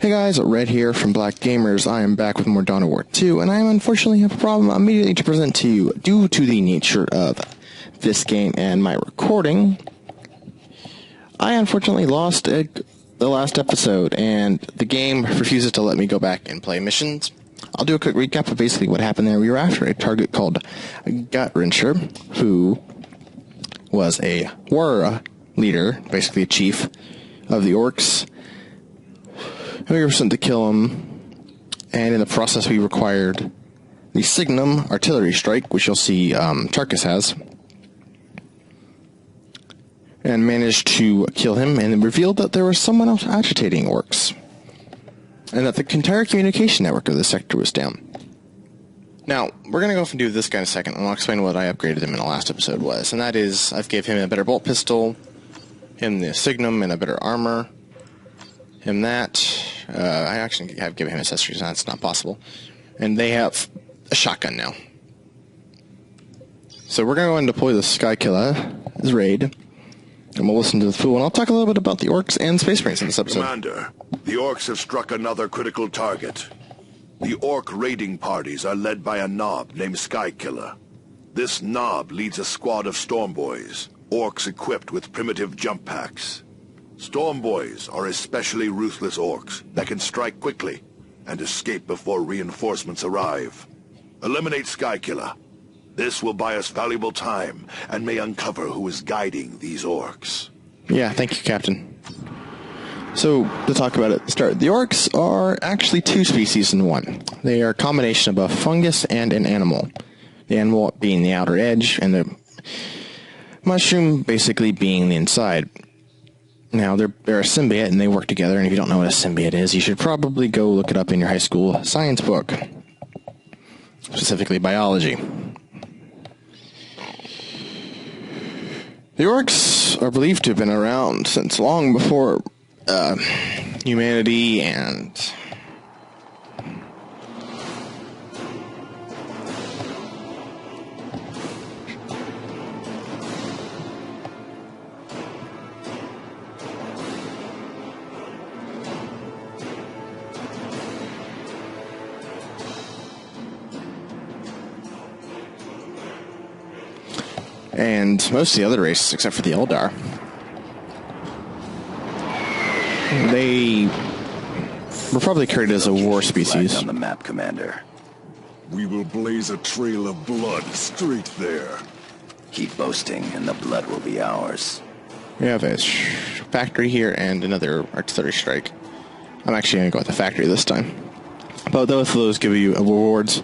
Hey guys, Red here from DaBlackgamers. I am back with more Dawn of War 2, and I unfortunately have a problem immediately to present to you. Due to the nature of this game and my recording, I unfortunately lost the last episode, and the game refuses to let me go back and play missions. I'll do a quick recap of basically what happened there. We were after a target called Gut-Wrencher, who was a war leader, basically a chief of the orcs. We were sent to kill him, and in the process we required the Signum artillery strike, which you'll see Tarkus has, and managed to kill him, and it revealed that there was someone else agitating orcs, and that the entire communication network of the sector was down. Now, we're going to go off and do this guy in a second, and I'll explain what I upgraded him in the last episode was, and that is, I've gave him a better bolt pistol, him the Signum, and a better armor, him that. I actually have given him accessories, and that's not possible. And they have a shotgun now. So we're going to go and deploy the Skykiller as raid. And we'll listen to the fool, and I'll talk a little bit about the orcs and Space Marines in this episode. Commander, the orcs have struck another critical target. The orc raiding parties are led by a knob named Skykiller. This knob leads a squad of Stormboys, orcs equipped with primitive jump packs. Stormboys are especially ruthless orcs that can strike quickly and escape before reinforcements arrive. Eliminate Skykiller. This will buy us valuable time and may uncover who is guiding these orcs. Yeah, thank you, Captain. So, to talk about it at the start, the orcs are actually two species in one. They are a combination of a fungus and an animal. The animal being the outer edge, and the mushroom basically being the inside. Now, they're a symbiote, and they work together, and if you don't know what a symbiote is, you should probably go look it up in your high school science book. Specifically, biology. The orcs are believed to have been around since long before humanity and most of the other races, except for the Eldar. They were probably created as a war species. On the map, Commander. We will blaze a trail of blood straight there. Keep boasting, and the blood will be ours. We have a factory here and another artillery strike. I'm actually going to go with the factory this time. But both of those give you rewards.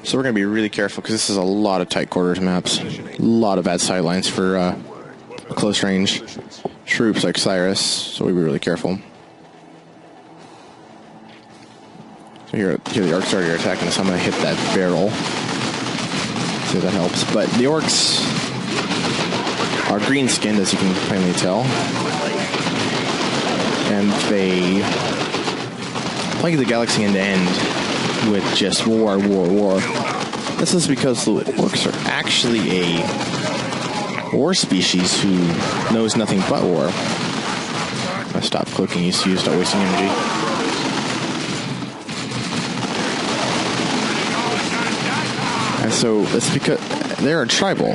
So we're going to be really careful, because this is a lot of tight quarters maps. A lot of bad sightlines for close range troops like Cyrus, so we'll be really careful. So here the orcs are attacking us. I'm going to hit that barrel. See if that helps. But the orcs are green-skinned, as you can plainly tell. And they plague the galaxy end to end with just war. This is because the orcs are actually a war species who knows nothing but war. I stop clicking, you start wasting energy. And so that's because they're a tribal,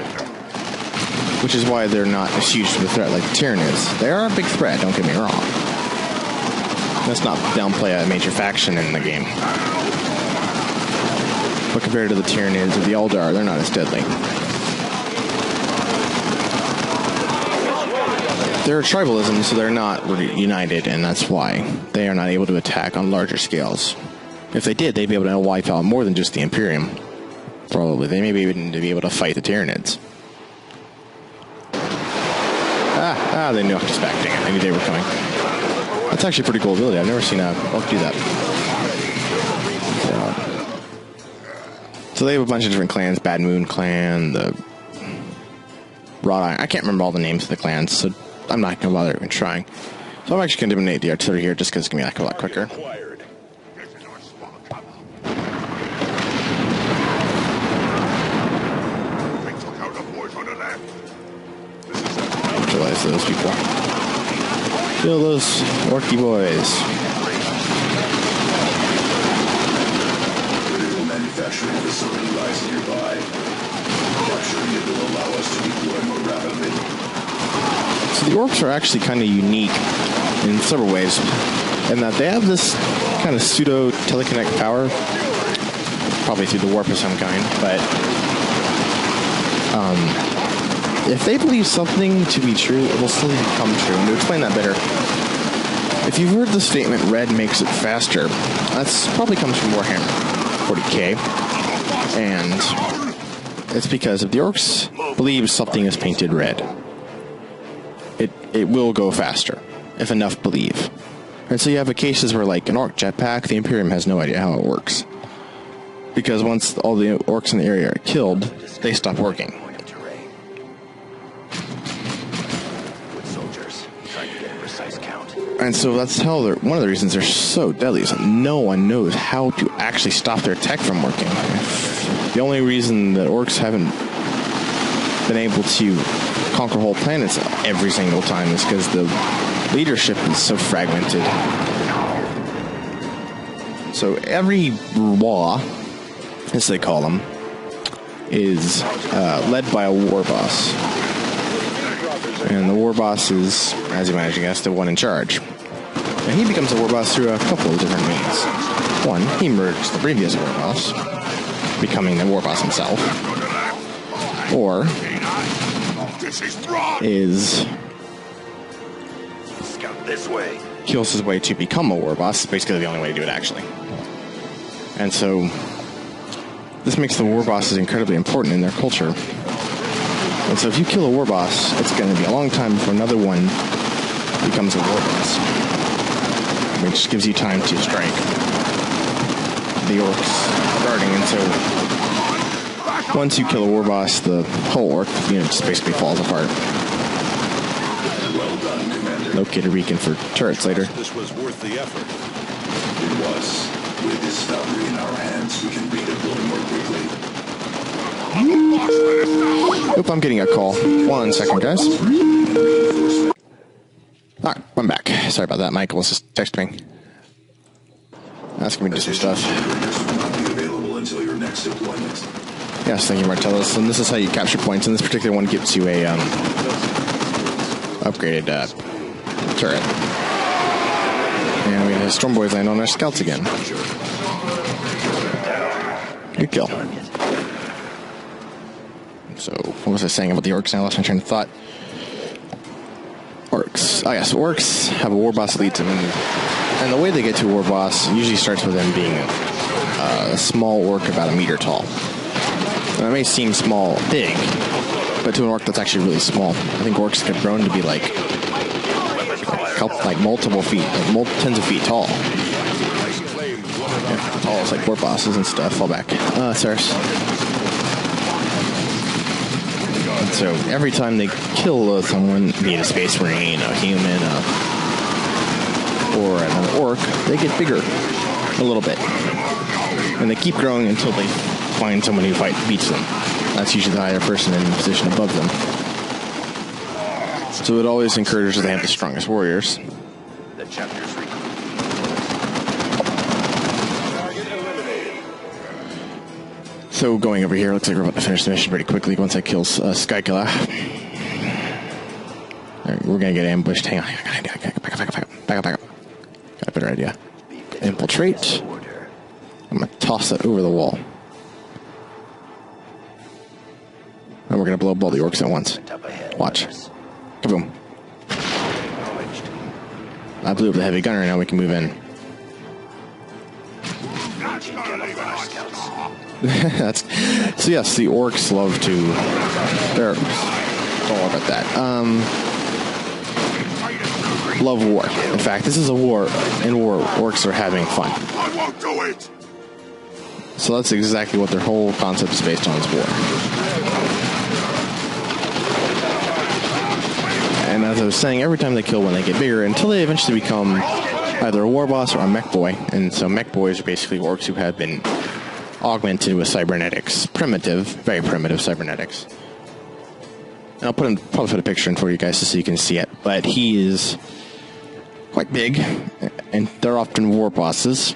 which is why they're not as huge of a threat like the Tyranids. They are a big threat, don't get me wrong. Let's not downplay a major faction in the game. But compared to the Tyranids or the Eldar, they're not as deadly. They're a tribalism, so they're not united, and that's why they are not able to attack on larger scales. If they did, they'd be able to wipe out more than just the Imperium. Probably. They may be even be able to fight the Tyranids. They knocked us back. Dang it. I knew they were coming. That's actually a pretty cool ability. I've never seen a orc do that. So they have a bunch of different clans. Bad Moon Clan, the Wrought Iron. I can't remember all the names of the clans, so I'm not going to bother even trying. So I'm actually going to eliminate the artillery here just because it's going to be a lot quicker. Neutralize those people. Kill those orky boys. manufacturing facility lies nearby. Capturing it will allow us to deploy more rapidly. So the orcs are actually kind of unique in several ways, in that they have this kind of pseudo telekinetic power, probably through the warp of some kind, but if they believe something to be true, it will slowly become true. And to explain that better, if you've heard the statement, red makes it faster, that's probably comes from Warhammer 40k, and it's because if the orcs believe something is painted red, it will go faster, if enough believe. And so you have cases where, like, an orc jetpack, the Imperium has no idea how it works. Because once all the orcs in the area are killed, they stop working. And so that's how one of the reasons they're so deadly is that no one knows how to actually stop their tech from working. The only reason that orcs haven't been able to conquer whole planets every single time is because the leadership is so fragmented. So every law, as they call them, is led by a war boss. And the war boss is, as you might guess, the one in charge. And he becomes a war boss through a couple of different means. One, he murders the previous war boss, becoming the war boss himself. Or is kills his way to become a war boss. Basically the only way to do it, actually. And so this makes the war bosses incredibly important in their culture. And so if you kill a war boss, it's going to be a long time before another one becomes a war boss, which gives you time to strike the orcs starting. And so once you kill a war boss, the whole orc unit just basically falls apart. Well done, Commander. Locate a beacon for turrets later. This was worth the effort. It was. With this Valkyrie in our hands, we can redeploy more quickly. Oop, I'm getting a call. 1 second, guys. Alright, I'm back. Sorry about that. Michael was just texting me, asking me to do some stuff. Will not be available until your next deployment. Yes, thank you, Martellus. And this is how you capture points. And this particular one gives you a upgraded turret. And we have Storm Boys land on our scouts again. Good kill. So, what was I saying about the orcs now? I lost my train of thought. Orcs. Oh, yes, orcs have a war boss that leads them. And the way they get to a war boss usually starts with them being a small orc about 1 meter tall. Now, it may seem small, big, but to an orc that's actually really small. I think orcs have grown to be like multiple feet, like tens of feet tall. Yeah, tall as like war bosses and stuff. Fall back. Cyrus. And so every time they kill someone, be it a space marine, a human, or an orc, they get bigger a little bit. And they keep growing until they find someone who beats them. That's usually the higher person in the position above them. So it always encourages they have the strongest warriors. The chapter's So going over here, looks like we're about to finish the mission pretty quickly once I kill Skykilla. Right, we're gonna get ambushed. Hang on. Back up. Got a better idea. Infiltrate. I'm gonna toss that over the wall. And we're gonna blow up all the orcs at once. Watch. Kaboom. I blew up the heavy gunner, now we can move in. So yes, the orcs love to... Don't worry about that. Love war. In fact, this is a war. In war, orcs are having fun. I won't do it! So that's exactly what their whole concept is based on, is war. And as I was saying, every time they kill one, they get bigger until they eventually become either a war boss or a mech boy. And so mech boys are basically orcs who have been augmented with cybernetics. Very primitive cybernetics. And I'll probably put a picture in for you guys so you can see it. But he is quite big, and they're often war bosses.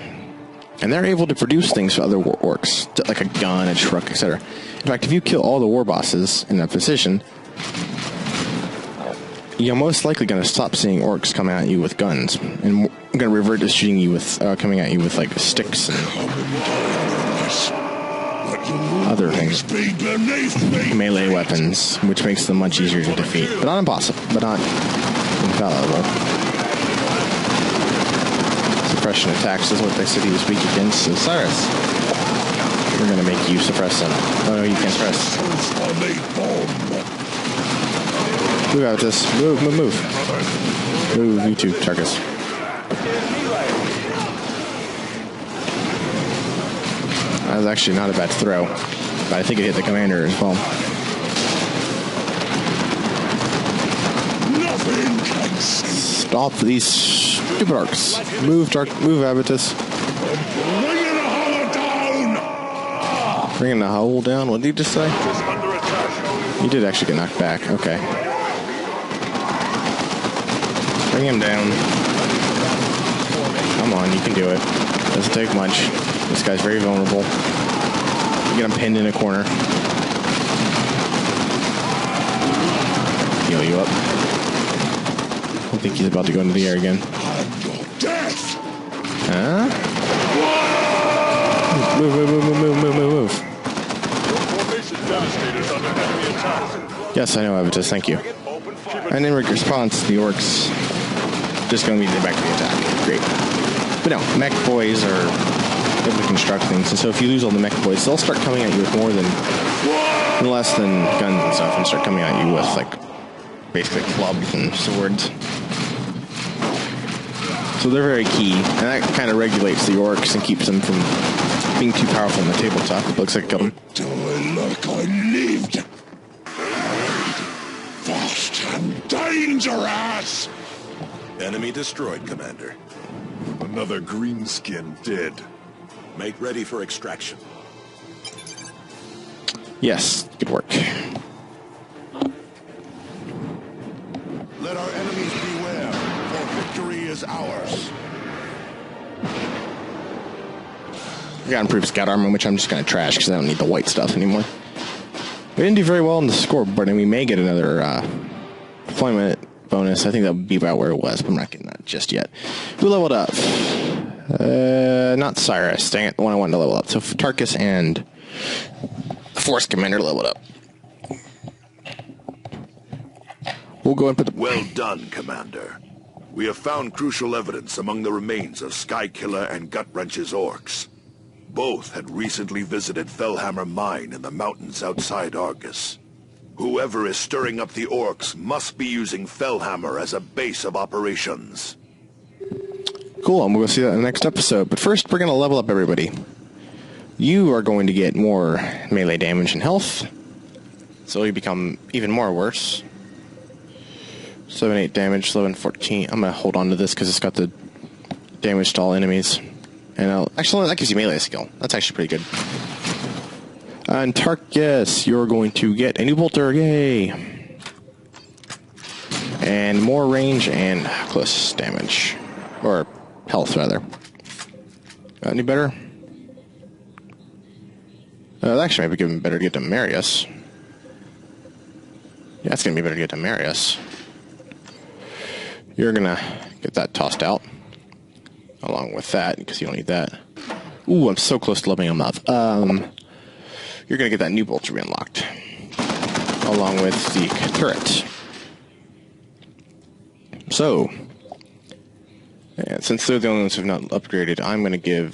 And they're able to produce things for other orcs, like a gun, a truck, etc. In fact, if you kill all the war bosses in that position, you're most likely going to stop seeing orcs coming at you with guns, and going to revert to shooting you with, coming at you with like sticks and other things, melee weapons, which makes them much easier to defeat, but not impossible, but not infallible. Suppression attacks is what they said he was weak against. So Cyrus, we're going to make you suppress him. Oh no, you can't suppress. Move out this. Move. Move, you two, Tarkus. That was actually not a bad throw, but I think it hit the commander as well. Stop these stupid arcs. Move, Abatus. Bringing the howl down? What did you just say? You did actually get knocked back. Okay. Bring him down. Come on, you can do it. Doesn't take much. This guy's very vulnerable. You get him pinned in a corner. Heal you up. I think he's about to go into the air again. Huh? Move. Yes, I know, Abatus, thank you. And in response, the orcs just going to be back to the attack. Great. But no, mech boys are able to construct things, and so if you lose all the mech boys, they'll start coming at you with more than less than guns and stuff, and start coming at you with like basically clubs and swords. So they're very key, and that kind of regulates the orcs and keeps them from being too powerful on the tabletop. It looks like it killed them. Do I look I lived? Fast and dangerous! Enemy destroyed, Commander. Another greenskin dead. Make ready for extraction. Yes, good work. Let our enemies beware, for victory is ours. I got improved scout armor, which I'm just going to trash because I don't need the white stuff anymore. We didn't do very well on the scoreboard, and we may get another deployment bonus. I think that would be about where it was, but I'm not getting that just yet. Who leveled up? Not Cyrus. Dang it, the one I wanted to level up. So Tarkus and the Force Commander leveled up. We'll go and put the... Well done, Commander. We have found crucial evidence among the remains of Skykiller and Gutwrench's orcs. Both had recently visited Fellhammer Mine in the mountains outside Argus. Whoever is stirring up the orcs must be using Fellhammer as a base of operations. Cool, and we'll see that in the next episode. But first, we're going to level up everybody. You are going to get more melee damage and health, so you become even more worse. 7-8 damage, 11-14. I'm going to hold on to this because it's got the damage to all enemies. And actually, that gives you melee skill. That's actually pretty good. And Tarkus, you're going to get a new bolter. Yay! And more range and close damage. Or health, rather. Any better? That actually might be better to get to Marius. Yeah, it's going to be better to get to Marius. You're going to get that tossed out. Along with that, because you don't need that. Ooh, I'm so close to leveling him up. You're going to get that new bolter unlocked. Along with the turret. So, and since they're the only ones who've not upgraded, I'm going to give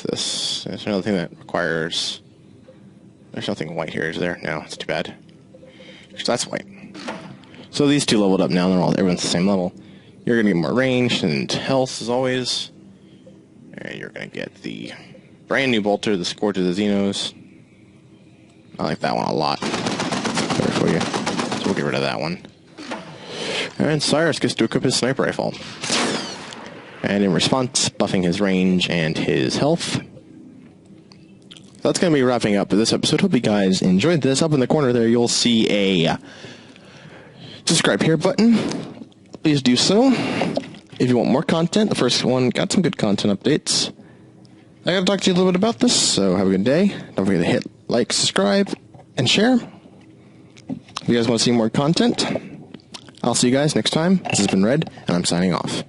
this. There's another thing that requires... There's nothing white here, is there? No, it's too bad. So that's white. So these two leveled up now, everyone's the same level. You're going to get more range and health, as always. And you're going to get the brand new bolter, the Scourge of the Xenos. I like that one a lot. It's better for you. So we'll get rid of that one. And Cyrus gets to equip his sniper rifle. And in response, buffing his range and his health. That's going to be wrapping up this episode. Hope you guys enjoyed this. Up in the corner there, you'll see a subscribe here button. Please do so. If you want more content, the first one got some good content updates. I gotta talk to you a little bit about this, so have a good day. Don't forget to hit like, subscribe, and share. If you guys want to see more content, I'll see you guys next time. This has been Red, and I'm signing off.